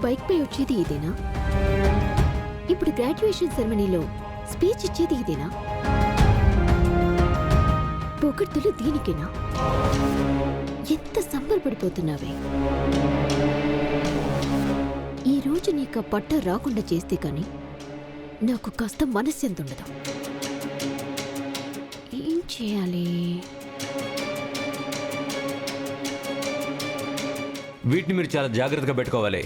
Bike పై వచ్చేది ఇదేనా? ఇప్పుడు గ్రాడ్యుయేషన్ సెరమనీలో స్పీచ్ ఇచ్చేది ఇదేనా? పొగడ్తలు దీనికేనా? ఎంత సంబరపడిపోతున్నావే. ఈ రోజు నీకు ఆ పట్ట రాకుండా చేస్తే కాని నాకు కాస్త మనశ్శాంతి ఉండదు. ఏం చేయాలి? వీటిని మీరు చాలా జాగ్రత్తగా పెట్టుకోవాలి.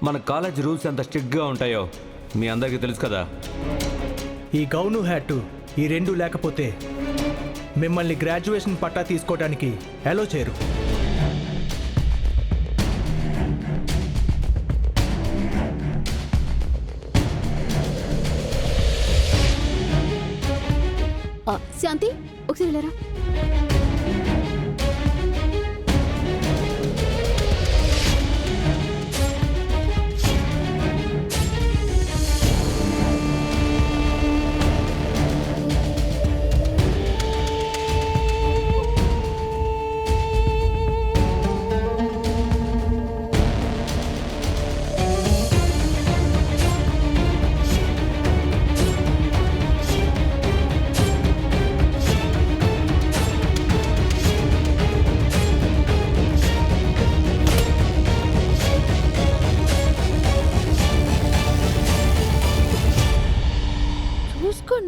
మన కాలేజ్ రూల్స్ ఎంత స్ట్రిక్ట్గా ఉంటాయో మీ అందరికీ తెలుసు కదా. ఈ గౌను హ్యాటు ఈ రెండు లేకపోతే మిమ్మల్ని గ్రాడ్యుయేషన్ పట్టా తీసుకోవడానికి అలో చేయరు. శాంతి, ఒకసారి వెళ్ళరా.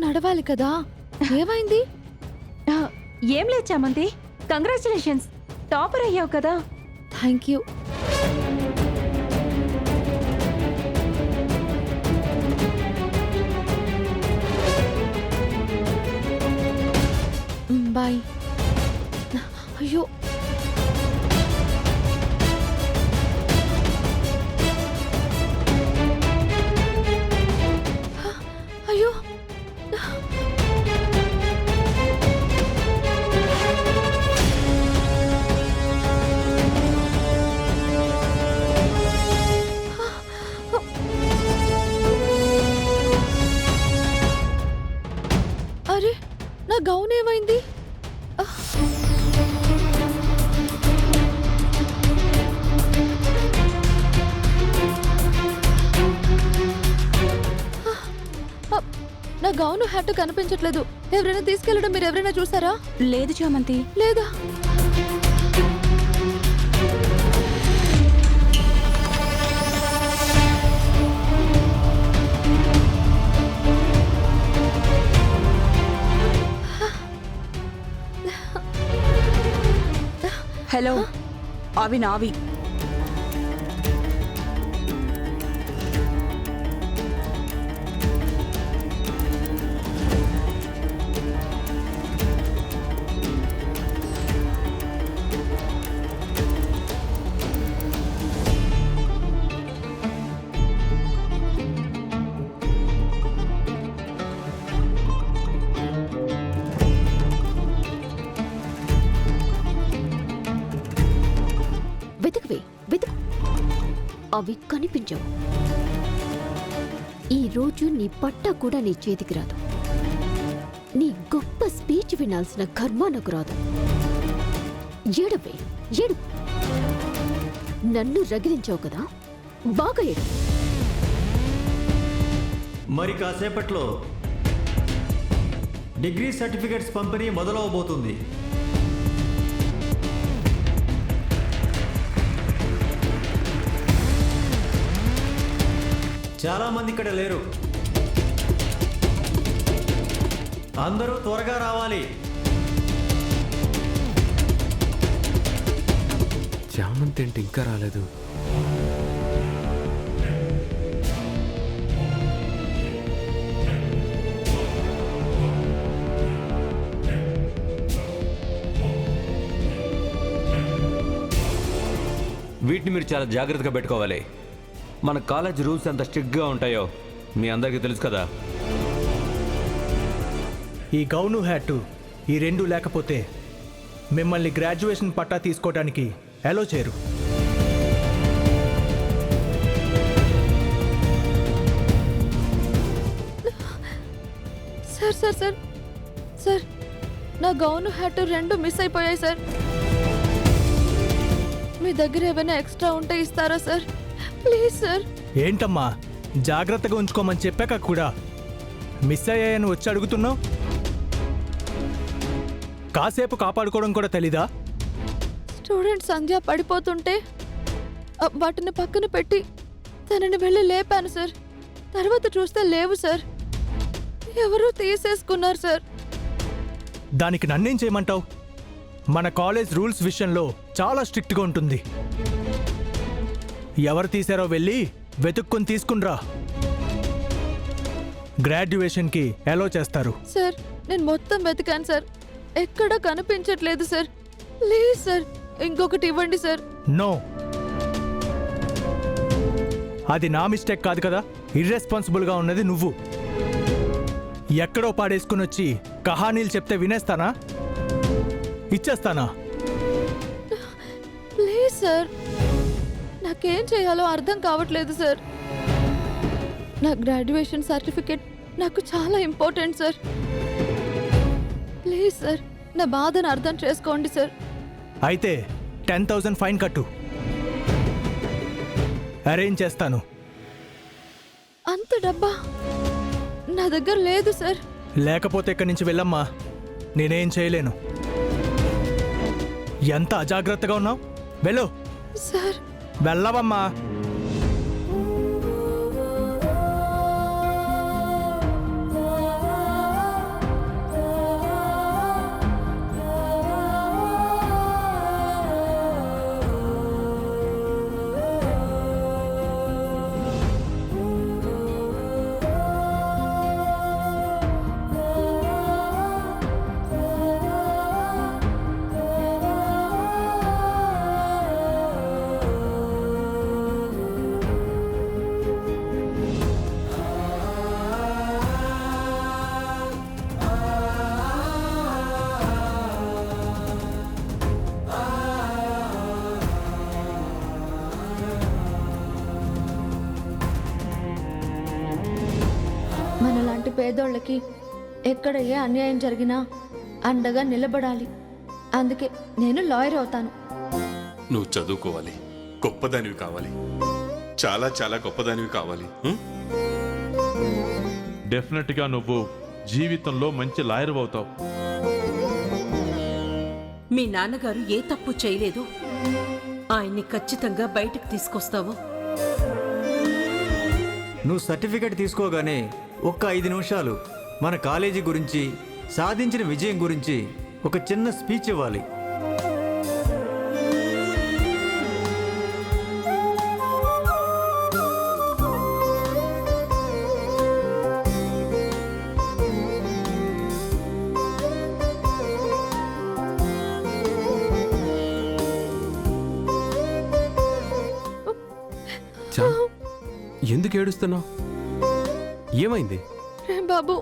నడవాలి కదా, ఏమైంది? ఏం లేదు చామంతి, కంగ్రాచులేషన్స్, టాపర్ అయ్యావు కదా. Thank you. బాయ్. అయ్యో, అయ్యో. అరే, నా గౌన్ ఏమైంది? నా గౌను హ్యాట్ కనిపించట్లేదు. ఎవరైనా తీసుకెళ్ళడం మీరు ఎవరైనా చూసారా? లేదు చామంతి. లేదా? హలో, అవి నావి. వెతుకువే, వెతుకు. అవి కనిపించవు. ఈ రోజు నీ పట్టా కూడా నీ చేతికి రాదు. నీ గొప్ప స్పీచ్ వినాల్సిన కర్మ నాకు రాదు. ఏడవే, ఏడు. నన్ను రగిలించావు కదా, బాగా ఏడు. మరి కాసేపట్లో డిగ్రీ సర్టిఫికెట్స్ పంపిణీ మొదలవబోతుంది. చాలా మంది ఇక్కడ లేరు. అందరూ త్వరగా రావాలి. చామంతి ఏంటి ఇంకా రాలేదు? వీటిని మీరు చాలా జాగ్రత్తగా పెట్టుకోవాలి. మన కాలేజ్ రూల్స్ ఎంత స్ట్రిక్ట్గా ఉంటాయో మీ అందరికీ తెలుసు కదా. ఈ గౌను హ్యాటు ఈ రెండు లేకపోతే మిమ్మల్ని గ్రాడ్యుయేషన్ పట్టా తీసుకోవడానికి అలో చేయరు. సార్ సార్ సార్ సార్, నా గౌను హ్యాట్ రెండు మిస్ అయిపోయాయి సార్. మీ దగ్గర ఏమైనా ఎక్స్ట్రా ఉంటే ఇస్తారా సార్? Please sir. ఏంటమ్మా జాగ్రత్తగా ఉంచుకోమని చెప్పాక కూడా మిస్ అయ్యాయని వచ్చి అడుగుతున్నావు? కాసేపు కాపాడుకోవడం కూడా తెలీదా? స్టూడెంట్ సంధ్య పడిపోతుంటే వాటిని పక్కన పెట్టి తనని వెళ్ళి లేపాను సార్. తర్వాత చూస్తే లేవు సార్. ఎవరో తీసేసుకున్నారు సార్. దానికి నన్నేం చేయమంటావు? మన కాలేజ్ రూల్స్ విషయంలో చాలా స్ట్రిక్ట్గా ఉంటుంది. ఎవరు తీశారో వెళ్ళి వెతుక్కొని తీసుకునిరా. గ్రాడ్యుయేషన్కి అలో చేస్తారు. సార్ నేను మొత్తం వెతికాను సార్, ఎక్కడా కనిపించట్లేదు సార్. ప్లీజ్ సార్ ఇంకొకటి ఇవ్వండి సార్. నో, అది నా మిస్టేక్ కాదు కదా. ఇర్రెస్పాన్సిబుల్గా ఉన్నది నువ్వు. ఎక్కడో పాడేసుకుని వచ్చి కహానీలు చెప్తే వినేస్తానా? ఇచ్చేస్తానా? ప్లీజ్ సార్, నాకేం చేయాలో అర్థం కావట్లేదు సార్. నా గ్రాడ్యుయేషన్ సర్టిఫికేట్ నాకు చాలా ఇంపార్టెంట్ సార్. ప్లీజ్ సార్ నా బాధను అర్థం చేసుకోండి సార్. అయితే 10,000 ఫైన్ కట్టు. అరేంజ్ చేస్తాను. అంత డబ్బా నా దగ్గర లేదు సార్. లేకపోతే ఇక్కడి నుంచి వెళ్ళమ్మా. నేనేం చేయలేను. ఎంత అజాగ్రత్తగా ఉన్నావు. వెళ్ళు. సార్ వెళ్ళవమ్మా. మనలాంటి పేదోళ్ళకి ఎక్కడ ఏ అన్యాయం జరిగినా అండగా నిలబడాలి. అందుకే నేను లాయర్ అవుతాను. నువ్వు చదువుకోవాలి, గొప్పదానివి కావాలి, చాలా చాలా గొప్పదానివి కావాలి. డెఫినెట్గా నువ్వు జీవితంలో మంచి లాయర్ అవుతావు. మీ నాన్నగారు ఏ తప్పు చేయలేదు. ఆయన్ని ఖచ్చితంగా బయటకు తీసుకొస్తావు. నువ్వు సర్టిఫికెట్ తీసుకోగానే ఒక్క 5 నిమిషాలు మన కాలేజీ గురించి, సాధించిన విజయం గురించి ఒక చిన్న స్పీచ్ ఇవ్వాలి. చామ్, ఎందుకు ఏడుస్తున్నావు? ఏమైంది? ప్రేమ్ బాబు